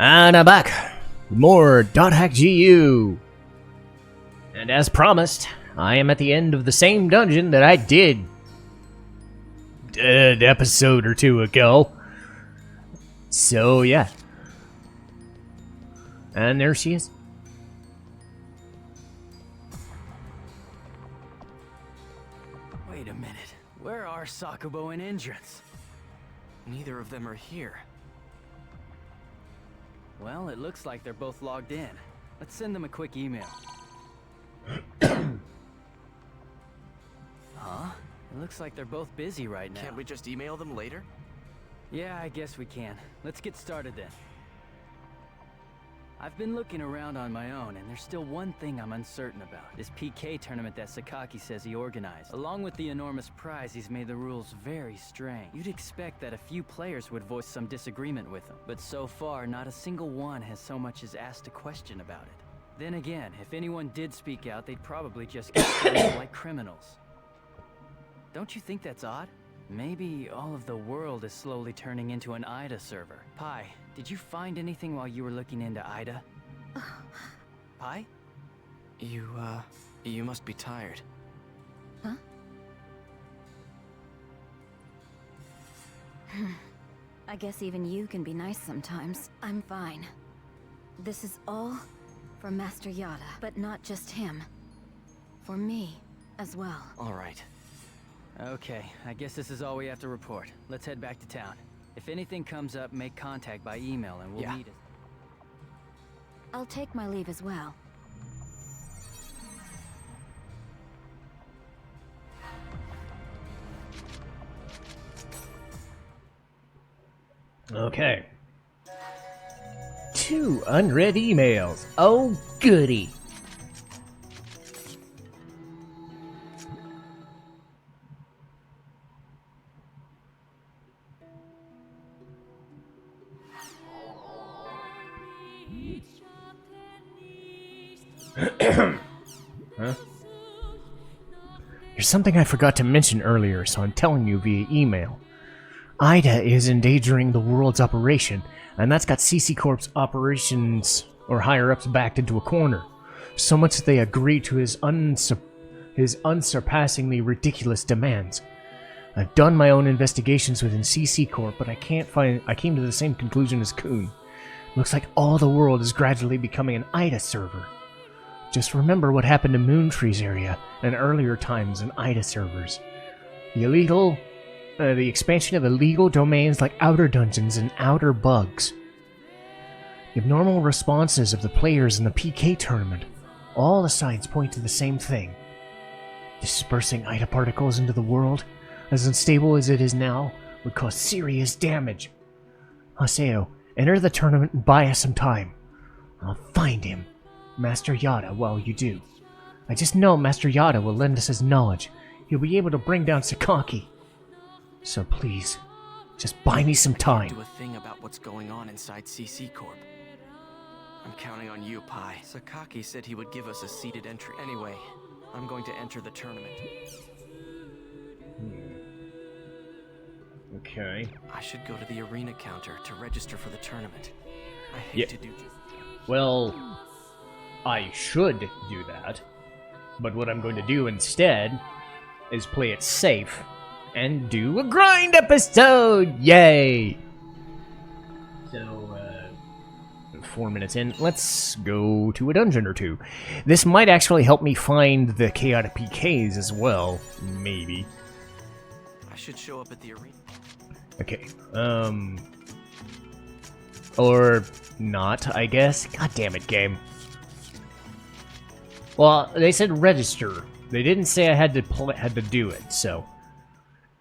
And I'm back with more .hack.gu. And as promised, I am at the end of the same dungeon that I did an episode or two ago. So yeah. And there she is. Wait a minute. Where are Sakubo and Endrance? Neither of them are here. Well, it looks like they're both logged in. Let's send them a quick email. Huh? It looks like they're both busy right now. Can't we just email them later? Yeah, I guess we can. Let's get started then. I've been looking around on my own, and there's still one thing I'm uncertain about. This PK tournament that Sakaki says he organized. Along with the enormous prize, he's made the rules very strange. You'd expect that a few players would voice some disagreement with him, but so far, not a single one has so much as asked a question about it. Then again, if anyone did speak out, they'd probably just get treated like criminals. Don't you think that's odd? Maybe all of the world is slowly turning into an IDA server. Pi, did you find anything while you were looking into IDA? Pi? You must be tired. Huh? I guess even you can be nice sometimes. I'm fine. This is all for Master Yada, but not just him. For me as well. All right. Okay, I guess this is all we have to report. Let's head back to town. If anything comes up, make contact by email and we'll meet it. I'll take my leave as well. Okay. 2 unread emails. Oh, goody. Huh? There's something I forgot to mention earlier, so I'm telling you via email. IDA is endangering the world's operation, and that's got CC Corp's operations or higher-ups backed into a corner. So much that they agreed to his unsurpassingly ridiculous demands. I've done my own investigations within CC Corp, but I came to the same conclusion as Kuhn. Looks like all the world is gradually becoming an IDA server. Just remember what happened to Moontree's area and earlier times in IDA servers. The expansion of illegal domains like outer dungeons and outer bugs. The abnormal responses of the players in the PK tournament. All the signs point to the same thing. Dispersing IDA particles into the world, as unstable as it is now, would cause serious damage. Haseo, enter the tournament and buy us some time. I'll find him. Master Yada while you do. I just know Master Yada will lend us his knowledge. He'll be able to bring down Sakaki. So please, just buy me some time. Do a thing about what's going on inside CC Corp. I'm counting on you, Pi. Sakaki said he would give us a seated entry. Anyway, I'm going to enter the tournament. Okay. I should go to the arena counter to register for the tournament. I hate to do just... Well, I should do that, but what I'm going to do instead is play it safe and do a grind episode! Yay! So, 4 minutes in, let's go to a dungeon or two. This might actually help me find the chaotic PKs as well, maybe. I should show up at the arena. Okay, or not, I guess. God damn it, game. Well, they said register. They didn't say I had to do it, so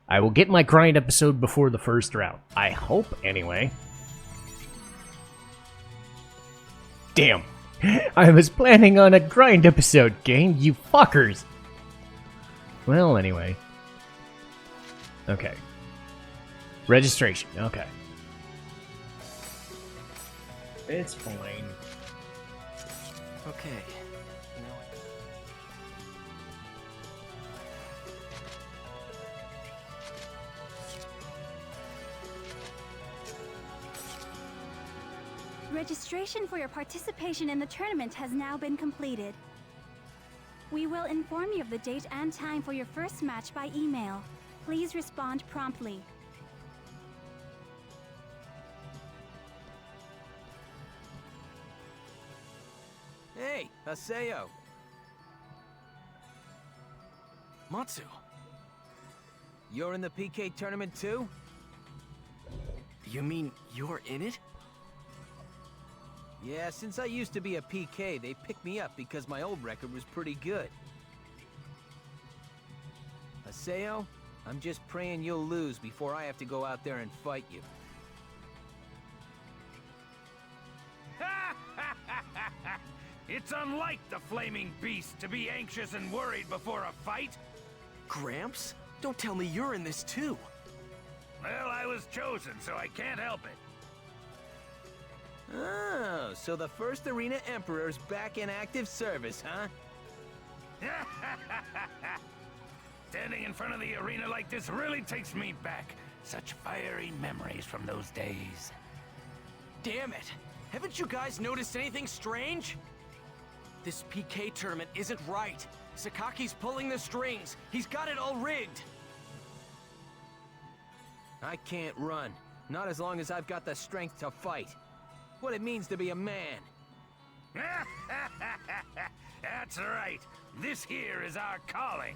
I will get my grind episode before the first round. I hope, anyway. Damn. I was planning on a grind episode, game, you fuckers. Well, anyway. Okay. Registration, okay. It's fine. Okay. Registration for your participation in the tournament has now been completed. We will inform you of the date and time for your first match by email. Please respond promptly. Hey, Haseo. Matsu. You're in the PK tournament too? You mean you're in it? Yeah, since I used to be a PK, they picked me up because my old record was pretty good. Haseo, I'm just praying you'll lose before I have to go out there and fight you. It's unlike the Flaming Beast to be anxious and worried before a fight. Gramps? Don't tell me you're in this too. Well, I was chosen, so I can't help it. Oh, so the first Arena Emperor's back in active service, huh? Standing in front of the arena like this really takes me back. Such fiery memories from those days. Damn it! Haven't you guys noticed anything strange? This PK tournament isn't right. Sakaki's pulling the strings. He's got it all rigged. I can't run. Not as long as I've got the strength to fight. What it means to be a man. That's right. This here is our calling.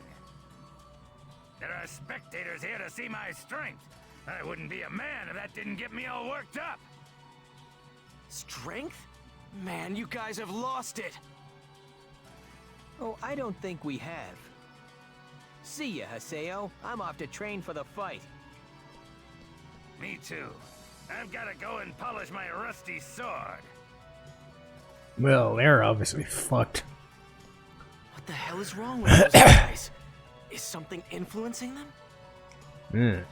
There are spectators here to see my strength. I wouldn't be a man if that didn't get me all worked up. Strength? Man, you guys have lost it. Oh, I don't think we have. See ya, Haseo. I'm off to train for the fight. Me too. I've got to go and polish my rusty sword. Well, they're obviously fucked. What the hell is wrong with those guys? Is something influencing them?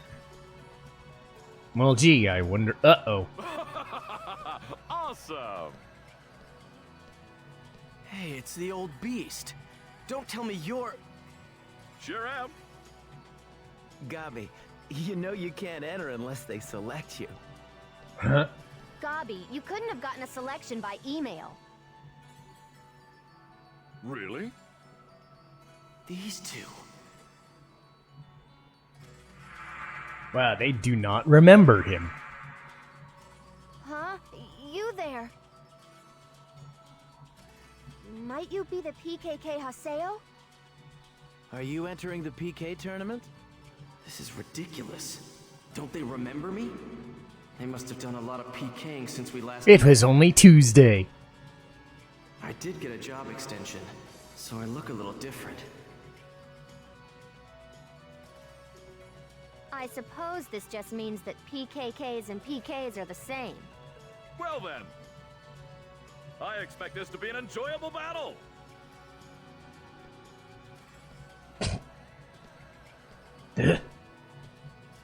Well, gee, I wonder. Uh-oh. Awesome! Hey, it's the old beast. Don't tell me you're... Sure am. Gabi, you know you can't enter unless they select you. Huh? Gabi, you couldn't have gotten a selection by email. Really? These two. Wow, they do not remember him. Huh? You there? Might you be the PKK Haseo? Are you entering the PK tournament? This is ridiculous. Don't they remember me? They must have done a lot of PKing since we last... It was only Tuesday. I did get a job extension, so I look a little different. I suppose this just means that PKKs and PKs are the same. Well then. I expect this to be an enjoyable battle.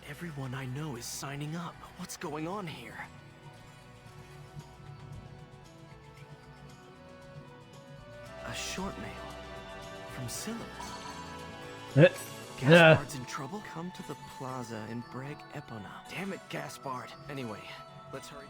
Everyone I know is signing up. What's going on here? A short mail from Syllabus. Gaspard's in trouble? Come to the plaza in Breg Epona. Damn it, Gaspard. Anyway, let's hurry.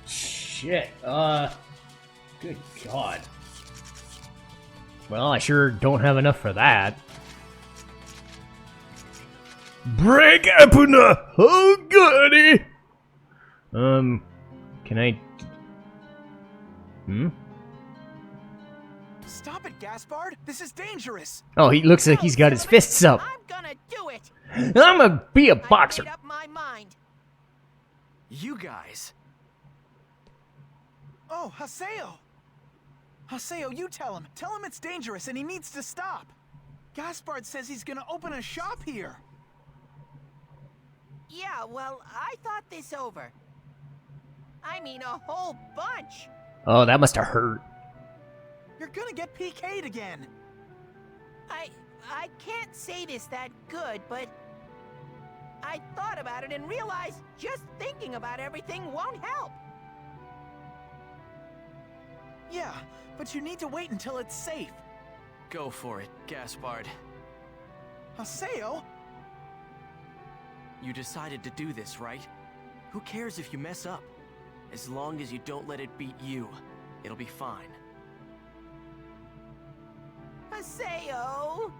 Shit, good God. Well, I sure don't have enough for that. Break Epona! Oh, goody! Can I... Stop it, Gaspard! This is dangerous! Oh, he looks like he's got his fists up. I'm gonna do it! I'm gonna be a boxer. I made up my mind. You guys. Oh, Haseo! Haseo, you tell him. Tell him it's dangerous and he needs to stop. Gaspard says he's gonna open a shop here. Yeah, well, I thought this over. I mean, a whole bunch. Oh, that must have hurt. You're gonna get PK'd again. I can't say this that good, but I thought about it and realized just thinking about everything won't help. Yeah, but you need to wait until it's safe. Go for it, Gaspard. Haseo? You decided to do this, right? Who cares if you mess up? As long as you don't let it beat you, it'll be fine. Haseo!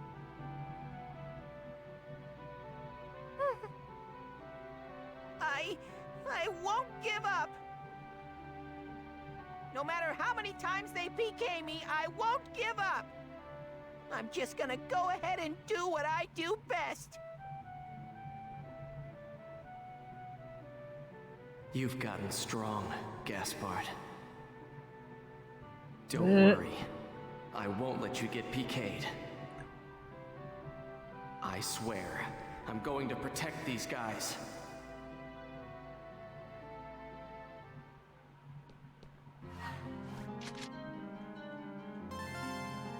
I won't give up! No matter how many times they PK me, I won't give up! I'm just gonna go ahead and do what I do best! You've gotten strong, Gaspard. Don't worry. I won't let you get PK'd. I swear, I'm going to protect these guys.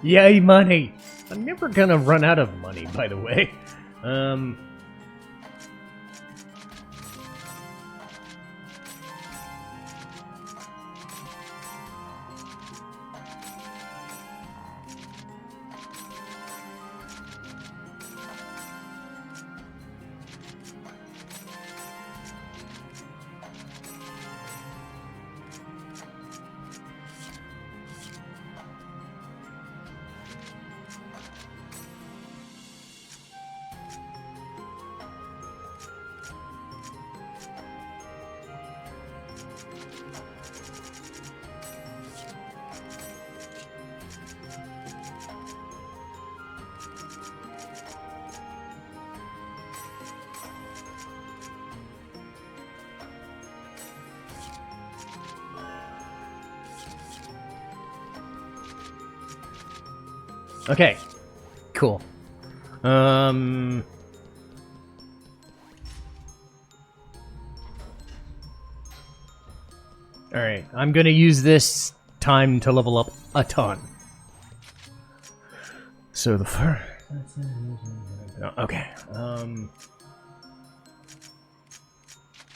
Yay, money! I'm never gonna run out of money, by the way. Okay, cool. Alright, I'm gonna use this time to level up a ton. So the first... Okay,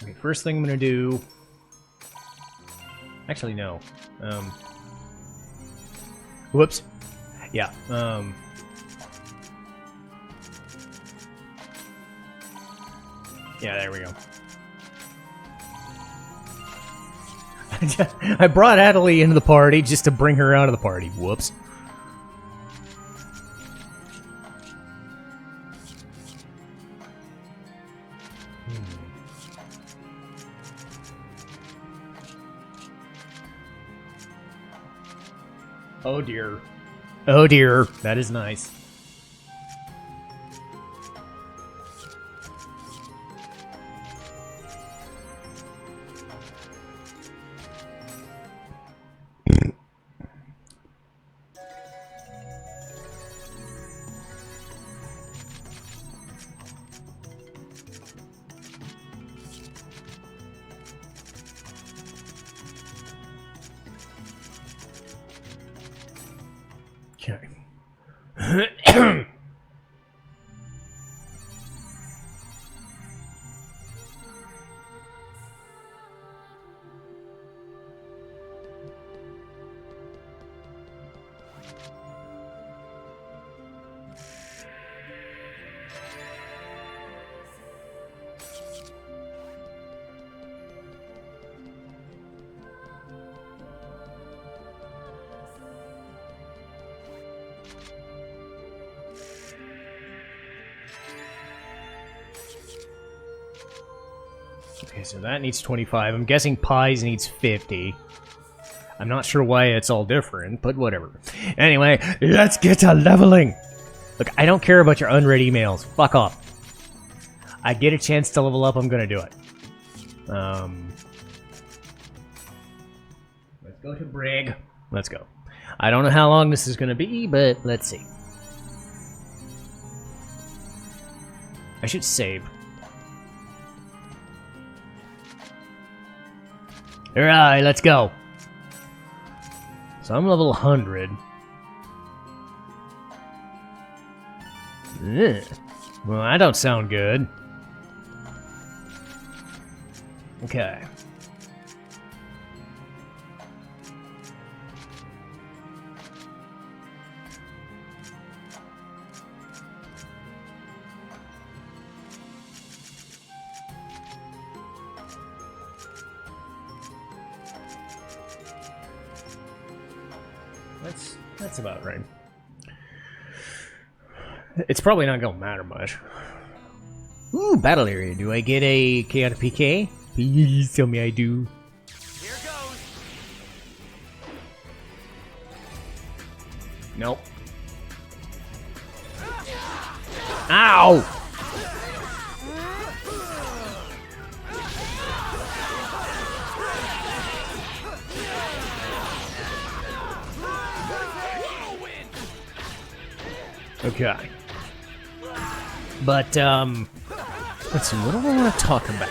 okay, first thing I'm gonna do... Actually, no. Whoops. Yeah, yeah, there we go. I brought Adelie into the party just to bring her out of the party. Whoops. Oh dear. Oh dear, that is nice. Okay. Okay, so that needs 25. I'm guessing Pies needs 50. I'm not sure why it's all different, but whatever. Anyway, let's get to leveling! Look, I don't care about your unread emails. Fuck off. I get a chance to level up, I'm gonna do it. Let's go to Brig. Let's go. I don't know how long this is gonna be, but let's see. I should save. Alright, let's go. So I'm level 100. Ugh. Well, that don't sound good. Okay. That's about right. It's probably not gonna matter much. Ooh, battle area. Do I get a chaotic PK? Please tell me I do. Here goes. Nope. Ow! Okay. But, let's see, what do I want to talk about?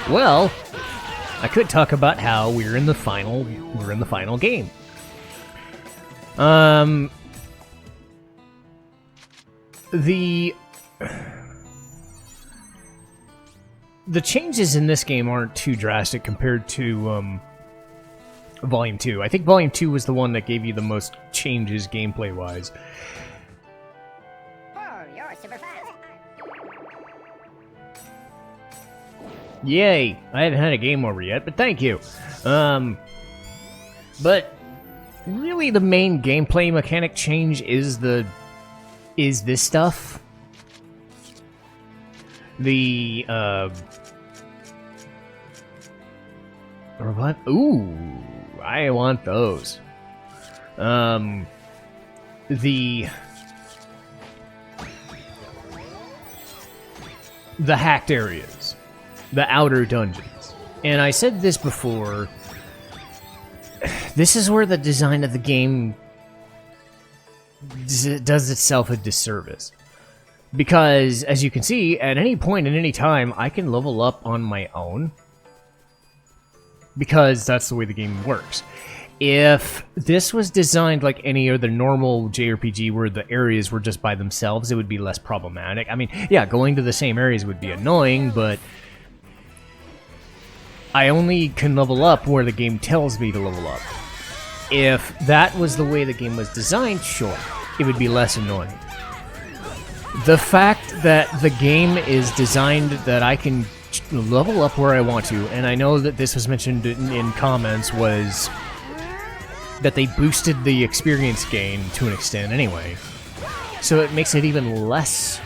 Well, I could talk about how we're in the final game. The changes in this game aren't too drastic compared to, Volume 2. I think Volume 2 was the one that gave you the most changes gameplay-wise. Oh, you're super fast. Yay! I haven't had a game over yet, but thank you. But really the main gameplay mechanic change is this stuff. The, or what? Ooh, I want those. The hacked areas. The outer dungeons. And I said this before, this is where the design of the game does itself a disservice. Because, as you can see, at any point at any time, I can level up on my own. Because that's the way the game works. If this was designed like any other normal JRPG where the areas were just by themselves, it would be less problematic. I mean, yeah, going to the same areas would be annoying, but I only can level up where the game tells me to level up. If that was the way the game was designed, sure, it would be less annoying. The fact that the game is designed that I can level up where I want to, and I know that this was mentioned in comments, was that they boosted the experience gain to an extent anyway. So it makes it even less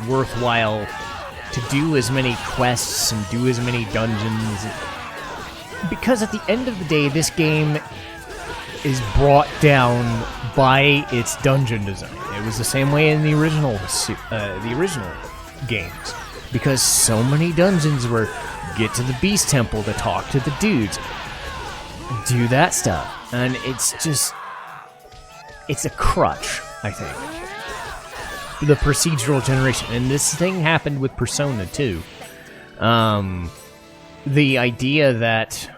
worthwhile to do as many quests and do as many dungeons. Because at the end of the day, this game is brought down by its dungeon design. It was the same way in the original games. Because so many dungeons were get to the Beast Temple to talk to the dudes, do that stuff, and it's just, it's a crutch, I think. The procedural generation, and this thing happened with Persona too. The idea that,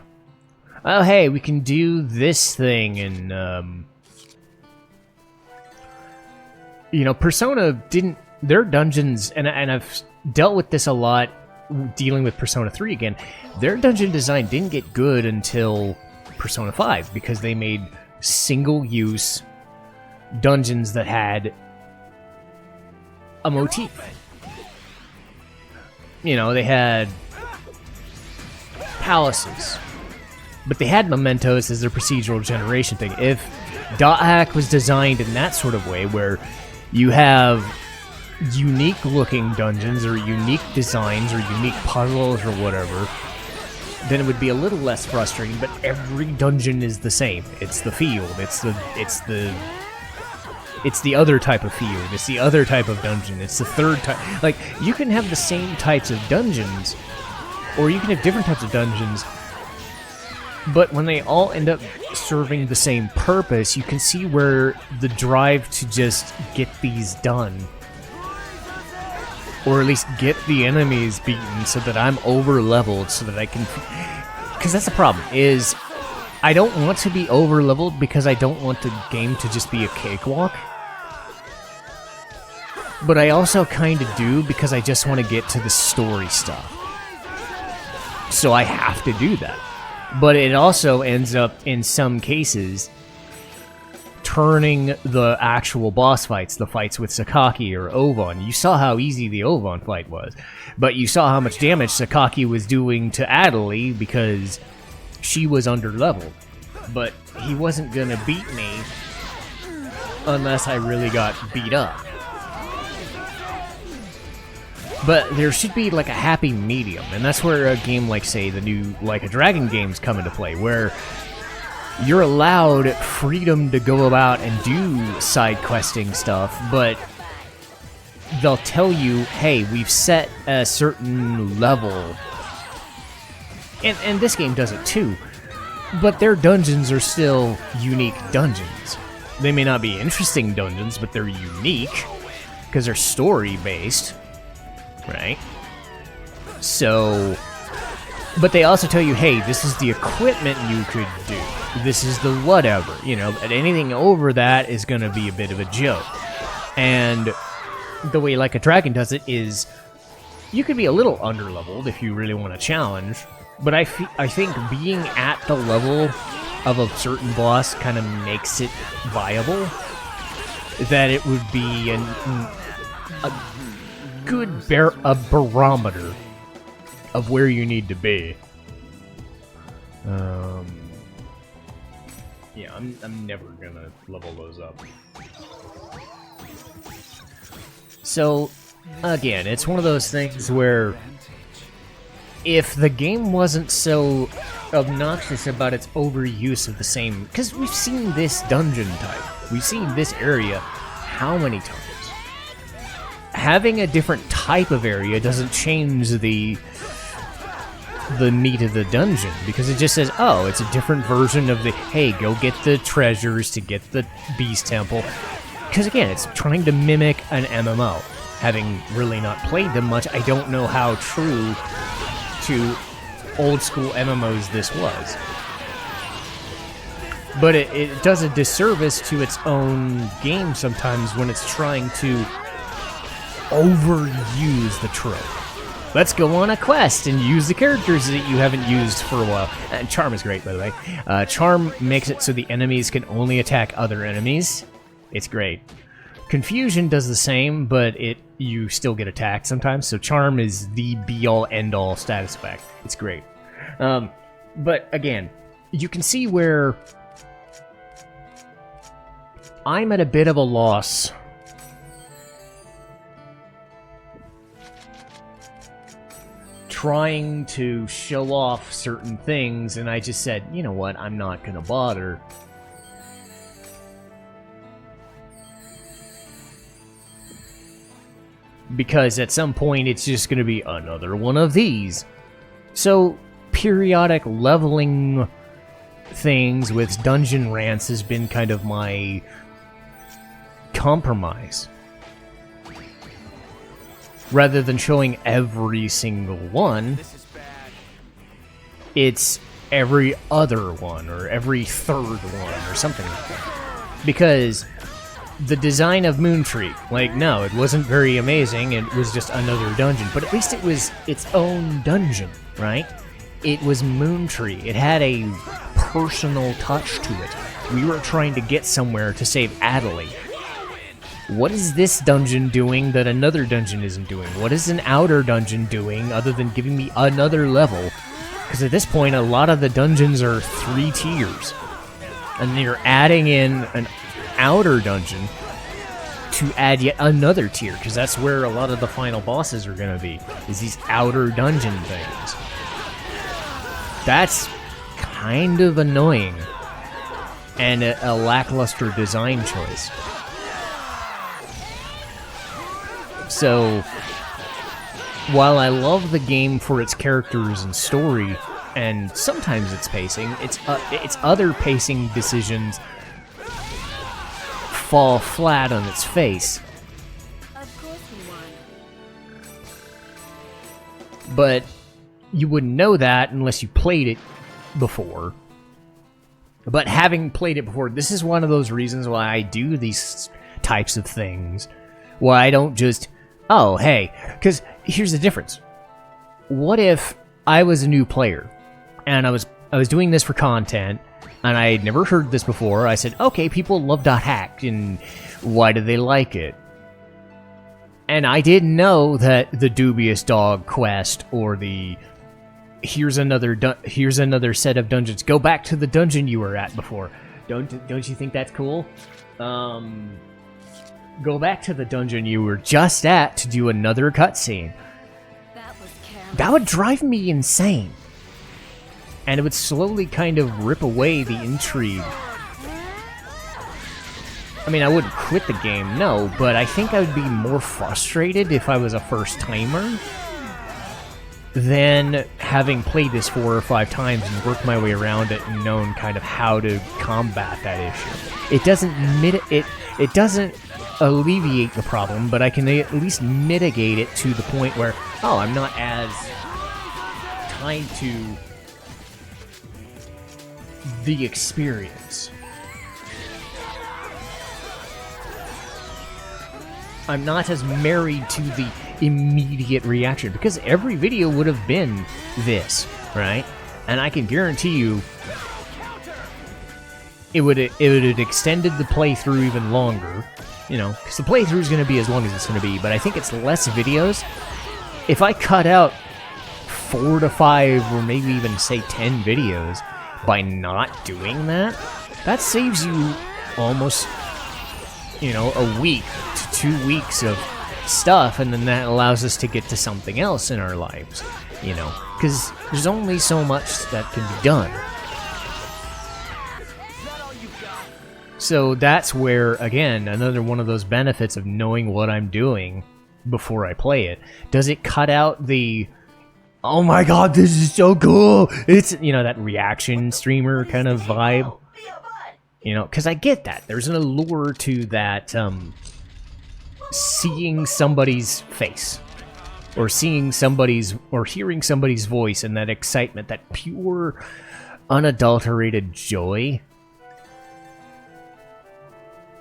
oh hey, we can do this thing, and you know, Persona didn't, their dungeons, and I've dealt with this a lot dealing with Persona 3 again, their dungeon design didn't get good until Persona 5 because they made single-use dungeons that had a motif. You know, they had palaces, but they had mementos as their procedural generation thing. If Dot Hack was designed in that sort of way, where you have unique looking dungeons or unique designs or unique puzzles or whatever, then it would be a little less frustrating, but every dungeon is the same. It's the field, it's the other type of field, it's the other type of dungeon, it's the third type. Like, you can have the same types of dungeons, or you can have different types of dungeons, but when they all end up serving the same purpose, you can see where the drive to just get these done, or at least get the enemies beaten so that I'm over-leveled so that I can... Because that's the problem, is I don't want to be over-leveled because I don't want the game to just be a cakewalk. But I also kind of do because I just want to get to the story stuff. So I have to do that. But it also ends up, in some cases, turning the actual boss fights, the fights with Sakaki or Ovan. You saw how easy the Ovan fight was, but you saw how much damage Sakaki was doing to Adelie because she was underleveled. But he wasn't gonna beat me unless I really got beat up. But there should be like a happy medium, and that's where a game like, say, the new Like a Dragon games come into play, where you're allowed freedom to go about and do side questing stuff, but they'll tell you, hey, we've set a certain level. And this game does it too, but their dungeons are still unique dungeons. They may not be interesting dungeons, but they're unique because they're story-based, right? So, but they also tell you, hey, this is the equipment you could do. This is the whatever, you know, and anything over that is going to be a bit of a joke. And the way Like a Dragon does it is, you could be a little underleveled if you really want to challenge, but I think being at the level of a certain boss kind of makes it viable, that it would be a good barometer of where you need to be. Yeah, I'm never gonna level those up. So, again, it's one of those things where if the game wasn't so obnoxious about its overuse of the same... Because we've seen this dungeon type. We've seen this area how many times? Having a different type of area doesn't change the meat of the dungeon, because it just says, oh, it's a different version of the, hey, go get the treasures to get the Beast Temple. Because again, it's trying to mimic an MMO. Having really not played them much, I don't know how true to old school MMOs this was. But it does a disservice to its own game sometimes when it's trying to overuse the trope. Let's go on a quest and use the characters that you haven't used for a while. And Charm is great, by the way. Charm makes it so the enemies can only attack other enemies. It's great. Confusion does the same, but you still get attacked sometimes, so Charm is the be-all, end-all status effect. It's great. But again, you can see where I'm at a bit of a loss trying to show off certain things, and I just said, you know what, I'm not gonna bother. Because at some point it's just gonna be another one of these. So, periodic leveling things with dungeon rants has been kind of my compromise. Rather than showing every single one, it's every other one, or every third one, or something like that. Because the design of Moontree, like, no, it wasn't very amazing, it was just another dungeon, but at least it was its own dungeon, right? It was Moontree. It had a personal touch to it. We were trying to get somewhere to save Adelie. What is this dungeon doing that another dungeon isn't doing? What is an outer dungeon doing other than giving me another level? Because at this point, a lot of the dungeons are 3 tiers. And you're adding in an outer dungeon to add yet another tier, because that's where a lot of the final bosses are going to be, is these outer dungeon things. That's kind of annoying. And a lackluster design choice. So, while I love the game for its characters and story, and sometimes its pacing, its other pacing decisions fall flat on its face. Of course we won. But you wouldn't know that unless you played it before. But having played it before, this is one of those reasons why I do these types of things. Why I don't just, oh, hey, because here's the difference. What if I was a new player, and I was I was doing this for content, and I had never heard this before. I said, okay, people love .hack, and why do they like it? And I didn't know that the Dubious Dog quest, or the here's another set of dungeons. Go back to the dungeon you were at before. Don't you think that's cool? Go back to the dungeon you were just at to do another cutscene. That would drive me insane. And it would slowly kind of rip away the intrigue. I mean, I wouldn't quit the game, no, but I think I would be more frustrated if I was a first-timer than having played this 4 or 5 times and worked my way around it and known kind of how to combat that issue. It doesn't alleviate the problem, but I can at least mitigate it to the point where, oh, I'm not as tied to the experience. I'm not as married to the immediate reaction, because every video would have been this, right? And I can guarantee you it would have extended the playthrough even longer, you know, because the playthrough is going to be as long as it's going to be, but I think it's less videos. If I cut out 4 to 5 or maybe even say 10 videos by not doing that, that saves you almost, you know, a week to 2 weeks of stuff, and then that allows us to get to something else in our lives, you know, because there's only so much that can be done. So that's where, again, another one of those benefits of knowing what I'm doing before I play it. Does it cut out the, oh my god, this is so cool, it's, you know, that reaction streamer kind of vibe? You know, because I get that. There's an allure to that, seeing somebody's face, or seeing somebody's, or hearing somebody's voice, and that excitement, that pure, unadulterated joy.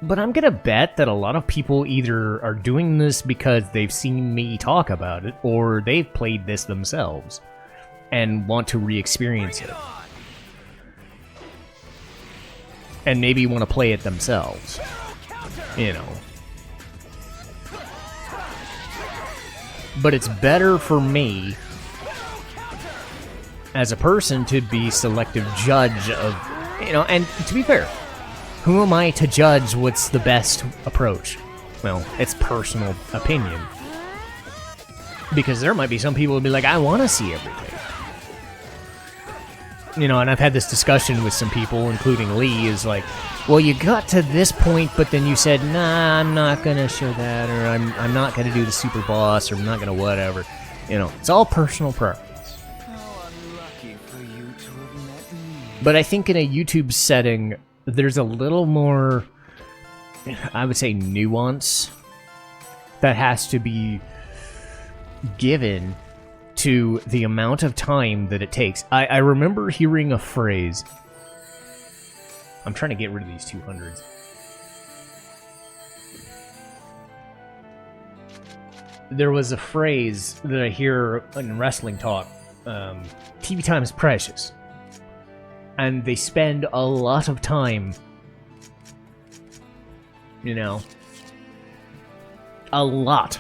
But I'm gonna bet that a lot of people either are doing this because they've seen me talk about it, or they've played this themselves and want to re-experience it. And maybe want to play it themselves, you know. But it's better for me as a person to be selective judge of, you know, and to be fair, who am I to judge what's the best approach? Well, it's personal opinion. Because there might be some people who would be like, I want to see everything. You know, and I've had this discussion with some people, including Lee, is like, well, you got to this point, but then you said, nah, I'm not going to show that, or I'm not going to do the super boss, or I'm not going to whatever. You know, it's all personal preference. How unlucky for you to have met me. But I think in a YouTube setting, there's a little more, I would say, nuance that has to be given to the amount of time that it takes. I remember hearing a phrase. I'm trying to get rid of these 200s. There was a phrase that I hear in wrestling talk. TV time is precious. And they spend a lot of time, you know, a lot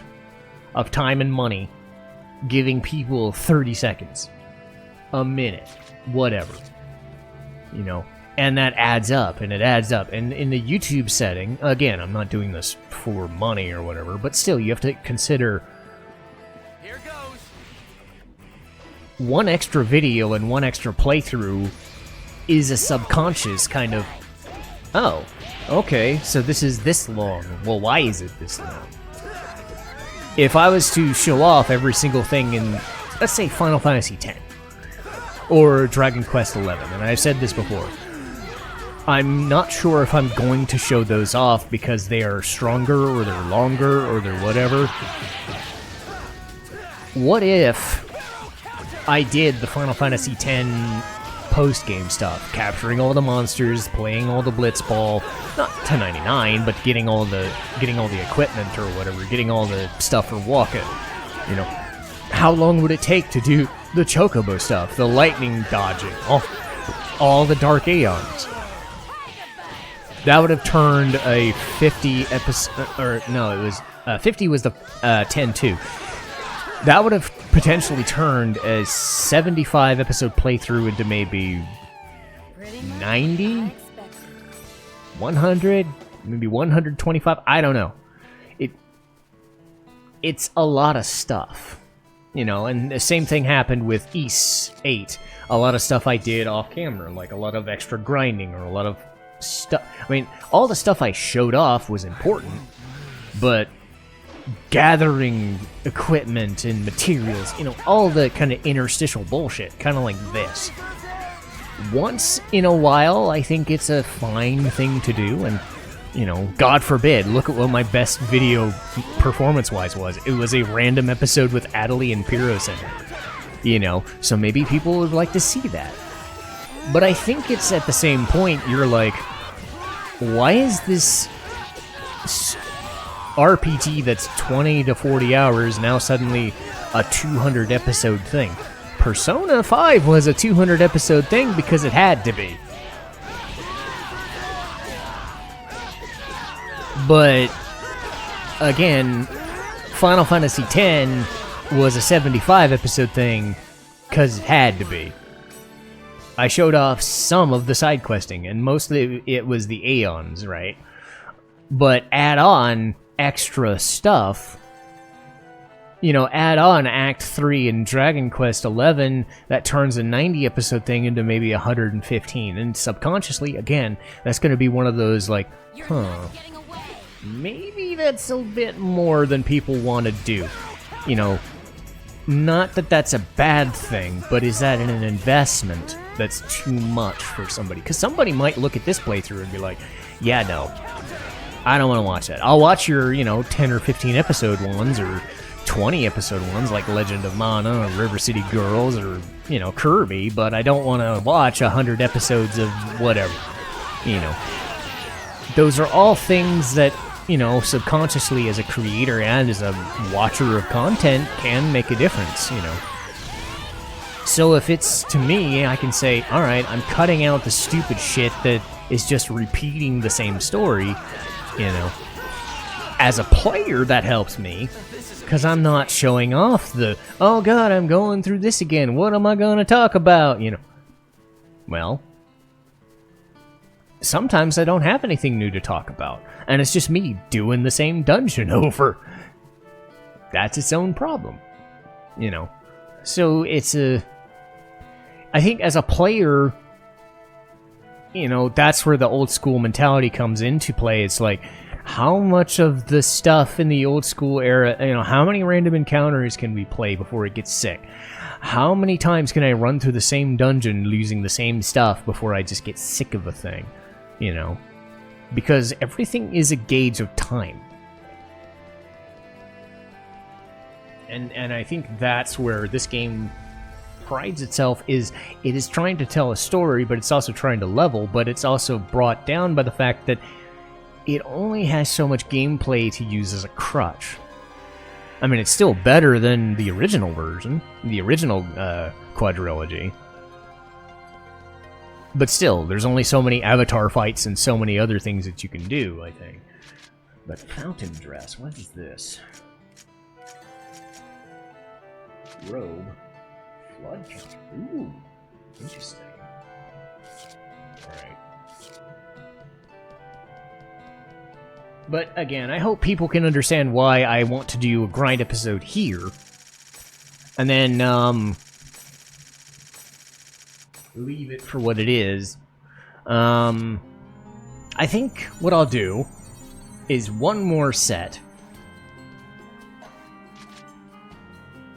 of time and money giving people 30 seconds, a minute, whatever, you know, and that adds up, and it adds up. And in the YouTube setting, again, I'm not doing this for money or whatever, but still, you have to consider Here goes. one extra video and one extra playthrough is a subconscious kind of, oh, okay, so this is this long. Well, why is it this long? If I was to show off every single thing in, let's say, Final Fantasy X, or Dragon Quest XI, and I've said this before, I'm not sure if I'm going to show those off because they are stronger, or they're longer, or they're whatever. What if I did the Final Fantasy X post-game stuff, capturing all the monsters, playing all the Blitzball, not 1099, but getting all the equipment or whatever, getting all the stuff for walking. You know, how long would it take to do the Chocobo stuff, the lightning dodging, all the Dark Aeons. That would have turned a 50 episode, or no, it was 50 was the 10-2. That would have potentially turned a 75 episode playthrough into maybe 90, 100, maybe 125. I don't know. It's a lot of stuff, you know. And the same thing happened with Ys 8. A lot of stuff I did off camera, like a lot of extra grinding or a lot of stuff. I mean, all the stuff I showed off was important, but gathering equipment and materials, you know, all the kind of interstitial bullshit, kind of like this. Once in a while, I think it's a fine thing to do, and, you know, God forbid, look at what my best video performance-wise was. It was a random episode with Adelie and Pyro Center, you know, so maybe people would like to see that. But I think it's at the same point, you're like, why is this RPG that's 20 to 40 hours now suddenly a 200 episode thing? Persona 5 was a 200 episode thing because it had to be. But again, Final Fantasy X was a 75 episode thing because it had to be. I showed off some of the side questing, and mostly it was the Aeons, right? But add on extra stuff, you know, add on Act 3 in Dragon Quest XI, that turns a 90 episode thing into maybe 115. And subconsciously, again, that's going to be one of those like, huh, maybe that's a bit more than people want to do. You know, not that that's a bad thing, but is that an investment that's too much for somebody? Because somebody might look at this playthrough and be like, yeah, no, I don't want to watch that. I'll watch your, you know, 10 or 15 episode ones or 20 episode ones like Legend of Mana or River City Girls or, you know, Kirby, but I don't want to watch 100 episodes of whatever, you know. Those are all things that, you know, subconsciously as a creator and as a watcher of content can make a difference, you know. So if it's to me, I can say, alright, I'm cutting out the stupid shit that is just repeating the same story, you know. As a player, that helps me, because I'm not showing off the, oh god, I'm going through this again, what am I going to talk about, you know. Well, sometimes I don't have anything new to talk about, and it's just me doing the same dungeon over. That's its own problem, you know. So it's I think as a player, you know, that's where the old school mentality comes into play. It's like, how much of the stuff in the old school era, you know, how many random encounters can we play before it gets sick? How many times can I run through the same dungeon using the same stuff before I just get sick of a thing? You know, because everything is a gauge of time. And I think that's where this game prides itself, is it is trying to tell a story, but it's also trying to level, but it's also brought down by the fact that it only has so much gameplay to use as a crutch. I mean, it's still better than the original version, the original quadrilogy. But still, there's only so many avatar fights and so many other things that you can do, I think. But fountain dress, what is this? Robe. Flood count. Ooh, interesting. Alright. But again, I hope people can understand why I want to do a grind episode here. And then, leave it for what it is. I think what I'll do is one more set.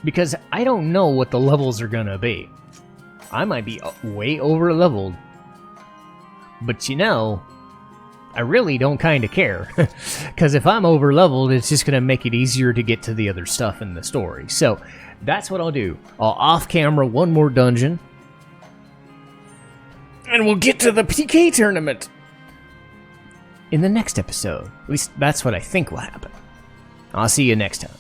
Because I don't know what the levels are gonna be. I might be way over leveled. But you know, I really don't kinda care. Because if I'm over leveled, it's just gonna make it easier to get to the other stuff in the story. So, that's what I'll do. I'll off camera one more dungeon. And we'll get to the PK tournament in the next episode. At least that's what I think will happen. I'll see you next time.